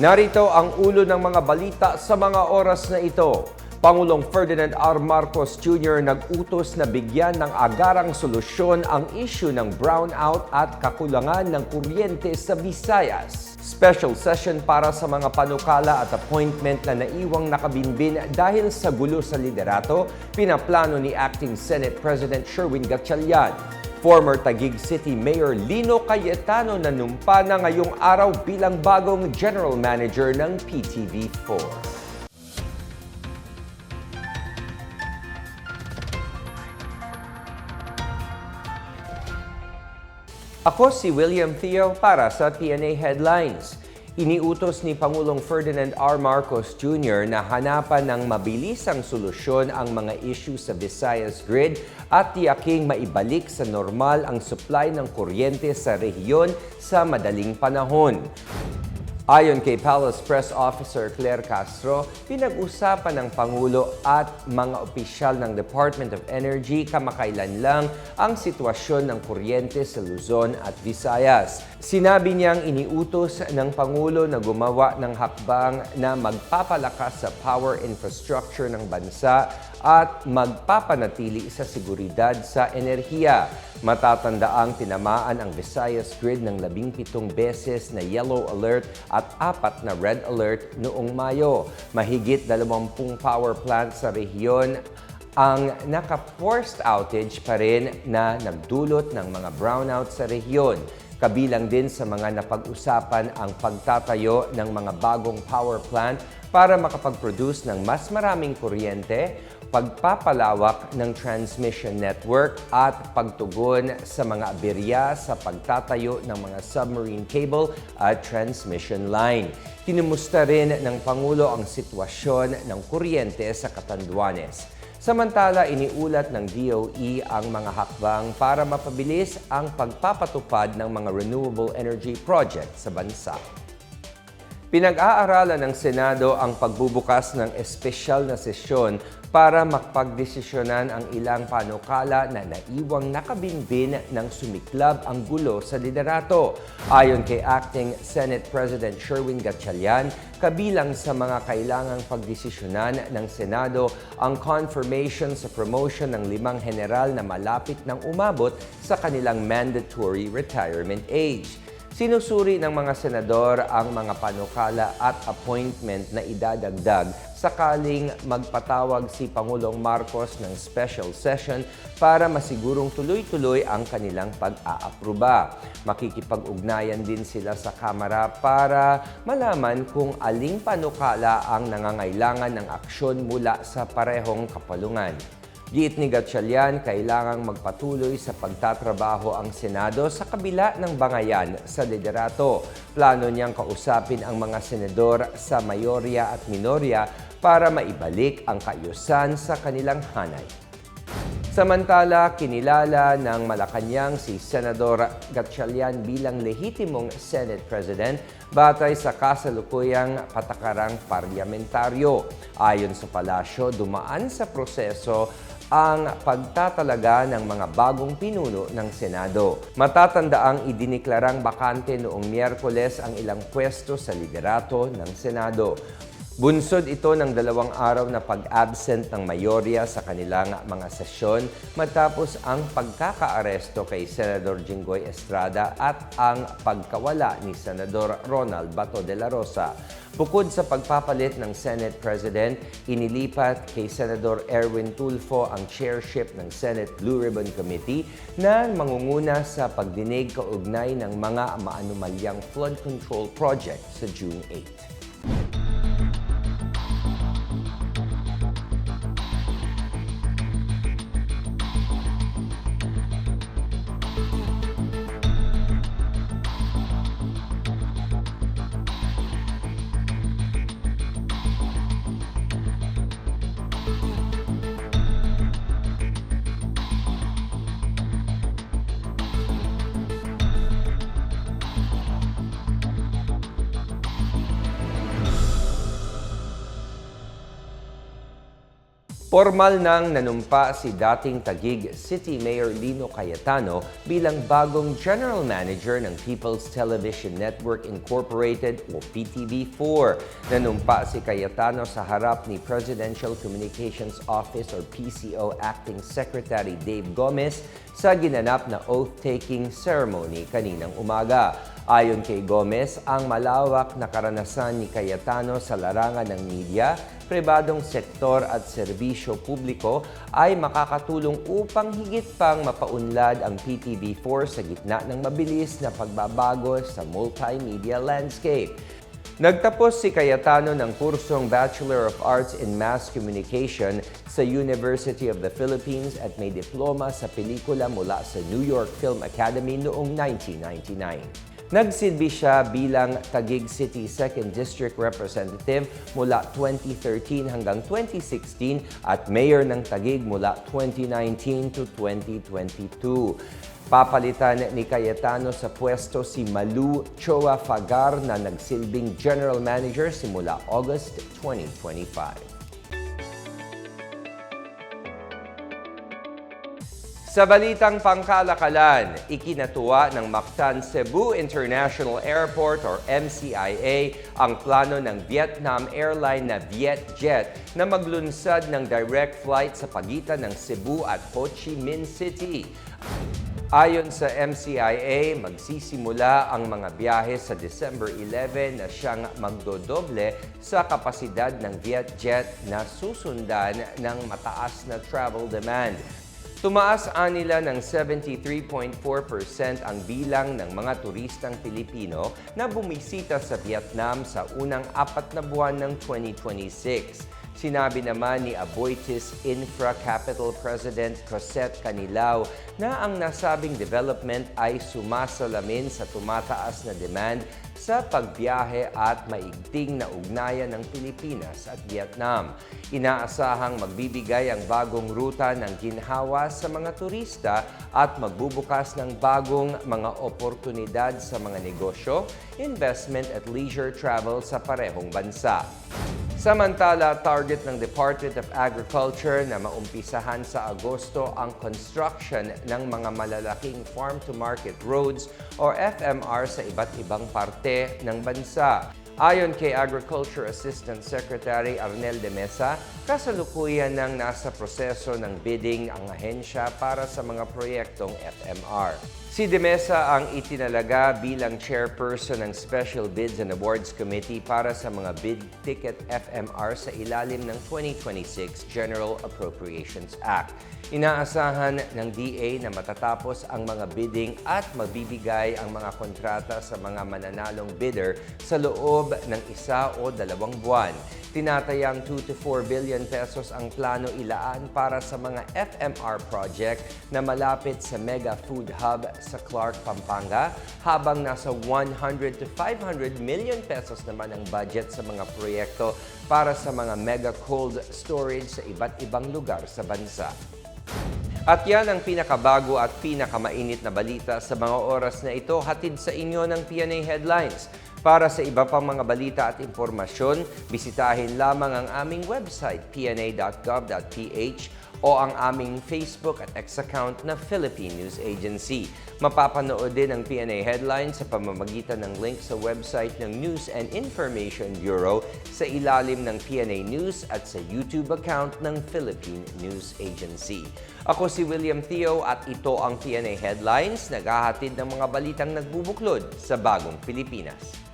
Narito ang ulo ng mga balita sa mga oras na ito. Pangulong Ferdinand R. Marcos Jr. nag-utos na bigyan ng agarang solusyon ang issue ng brownout at kakulangan ng kuryente sa Visayas. Special session para sa mga panukala at appointment na naiwang nakabinbin dahil sa gulo sa liderato, pinaplano ni Acting Senate President Sherwin Gatchalian. Former Taguig City Mayor Lino Cayetano nanumpa na ngayong araw bilang bagong General Manager ng PTV4. Ako si William Theo para sa TNA Headlines. Iniutos ni Pangulong Ferdinand R. Marcos Jr. na hanapan ng mabilisang solusyon ang mga issue sa Visayas Grid at tiyaking maibalik sa normal ang supply ng kuryente sa rehiyon sa madaling panahon. Ayon kay Palace Press Officer Claire Castro, pinag-usapan ng Pangulo at mga opisyal ng Department of Energy kamakailan lang ang sitwasyon ng kuryente sa Luzon at Visayas. Sinabi niyang iniutos ng Pangulo na gumawa ng hakbang na magpapalakas sa power infrastructure ng bansa at magpapanatili sa seguridad sa enerhiya. Matatandaang tinamaan ang Visayas Grid ng 17 beses na yellow alert at 4 na red alert noong Mayo. Mahigit 20 power plants sa rehiyon ang naka-forced outage pa rin na nagdulot ng mga brownout sa rehiyon. Kabilang din sa mga napag-usapan ang pagtatayo ng mga bagong power plant para makapag-produce ng mas maraming kuryente, pagpapalawak ng transmission network at pagtugon sa mga aberya sa pagtatayo ng mga submarine cable at transmission line. Kinumusta rin ng Pangulo ang sitwasyon ng kuryente sa Catanduanes. Samantala, iniulat ng DOE ang mga hakbang para mapabilis ang pagpapatupad ng mga renewable energy project sa bansa. Pinag-aaralan ng Senado ang pagbubukas ng espesyal na sesyon para makapagdesisyonan ang ilang panukala na naiwang nakabinbin ng sumiklab ang gulo sa liderato. Ayon kay Acting Senate President Sherwin Gatchalian, kabilang sa mga kailangang pagdesisyonan ng Senado ang confirmation sa promotion ng 5 general na malapit ng umabot sa kanilang mandatory retirement age. Sinusuri ng mga senador ang mga panukala at appointment na idadagdag sakaling magpatawag si Pangulong Marcos ng special session para masigurong tuloy-tuloy ang kanilang pag-aapruba. Makikipag-ugnayan din sila sa Kamara para malaman kung aling panukala ang nangangailangan ng aksyon mula sa parehong kapulungan. Giit ni Gatchalian, kailangang magpatuloy sa pagtatrabaho ang Senado sa kabila ng bangayan sa liderato. Plano niyang kausapin ang mga senador sa mayorya at minorya para maibalik ang kaayusan sa kanilang hanay. Samantala, kinilala ng Malacanang si Senador Gatchalian bilang lehitimong Senate President batay sa kasalukuyang patakarang parlamentaryo. Ayon sa palasyo, dumaan sa proseso ang pagtatalaga ng mga bagong pinuno ng Senado. Matatandaang idiniklarang bakante noong Miyerkules ang ilang pwesto sa liderato ng Senado. Bunsod ito ng 2 araw na pag-absent ng mayorya sa kanilang mga sesyon matapos ang pagkakaaresto kay Senador Jinggoy Estrada at ang pagkawala ni Senador Ronald Bato de la Rosa. Bukod sa pagpapalit ng Senate President, inilipat kay Senador Erwin Tulfo ang chairship ng Senate Blue Ribbon Committee na mangunguna sa pagdinig kaugnay ng mga maanumalyang flood control project sa June 8. Formal nang nanumpa si dating Taguig City Mayor Lino Cayetano bilang bagong General Manager ng People's Television Network Incorporated o PTV4. Nanumpa si Cayetano sa harap ni Presidential Communications Office or PCO Acting Secretary Dave Gomez sa ginanap na oath-taking ceremony kaninang umaga. Ayon kay Gomez, ang malawak na karanasan ni Cayetano sa larangan ng media, pribadong sektor at serbisyo publiko ay makakatulong upang higit pang mapaunlad ang PTV4 sa gitna ng mabilis na pagbabago sa multimedia landscape. Nagtapos si Cayetano ng kursong Bachelor of Arts in Mass Communication sa University of the Philippines at may diploma sa pelikula mula sa New York Film Academy noong 1999. Nagsilbi siya bilang Taguig City 2nd District Representative mula 2013 hanggang 2016 at Mayor ng Taguig mula 2019 to 2022. Papalitan ni Cayetano sa pwesto si Malu Choa Fagar na nagsilbing General Manager simula August 2025. Sa balitang pangkalakalan, ikinatuwa ng Mactan Cebu International Airport or MCIA ang plano ng Vietnam airline na Vietjet na maglunsad ng direct flight sa pagitan ng Cebu at Ho Chi Minh City. Ayon sa MCIA, magsisimula ang mga biyahe sa December 11 na siyang magdodoble sa kapasidad ng Vietjet na susundan ng mataas na travel demand. Tumaas anila ng 73.4% ang bilang ng mga turistang Pilipino na bumisita sa Vietnam sa unang 4 na buwan ng 2026. Sinabi naman ni Aboitiz Infra Capital President Cosette Canilao na ang nasabing development ay sumasalamin sa tumataas na demand sa pagbiyahe at maigting na ugnayan ng Pilipinas at Vietnam. Inaasahang magbibigay ang bagong ruta ng ginhawa sa mga turista at magbubukas ng bagong mga oportunidad sa mga negosyo, investment at leisure travel sa parehong bansa. Samantala, target ng Department of Agriculture na maumpisahan sa Agosto ang construction ng mga malalaking farm-to-market roads o FMR sa iba't ibang parte ng bansa. Ayon kay Agriculture Assistant Secretary Arnel de Mesa, kasalukuyan nang nasa proseso ng bidding ang ahensya para sa mga proyektong FMR. Si De Mesa ang itinalaga bilang chairperson ng Special Bids and Awards Committee para sa mga bid ticket FMR sa ilalim ng 2026 General Appropriations Act. Inaasahan ng DA na matatapos ang mga bidding at magbibigay ang mga kontrata sa mga mananalong bidder sa loob ng 1 o 2 buwan. Tinatayang 2 to 4 billion pesos ang plano ilaan para sa mga FMR project na malapit sa Mega Food Hub sa Clark, Pampanga, habang nasa 100 to 500 million pesos naman ang budget sa mga proyekto para sa mga mega cold storage sa iba't ibang lugar sa bansa. At yan ang pinakabago at pinakamainit na balita sa mga oras na ito, hatid sa inyo ng PNA Headlines. Para sa iba pang mga balita at impormasyon, bisitahin lamang ang aming website, pna.gov.ph, o ang aming Facebook at X account na Philippine News Agency. Mapapanood din ang PNA Headlines sa pamamagitan ng link sa website ng News and Information Bureau sa ilalim ng PNA News at sa YouTube account ng Philippine News Agency. Ako si William Theo at ito ang PNA Headlines, naghahatid ng mga balitang nagbubuklod sa bagong Pilipinas.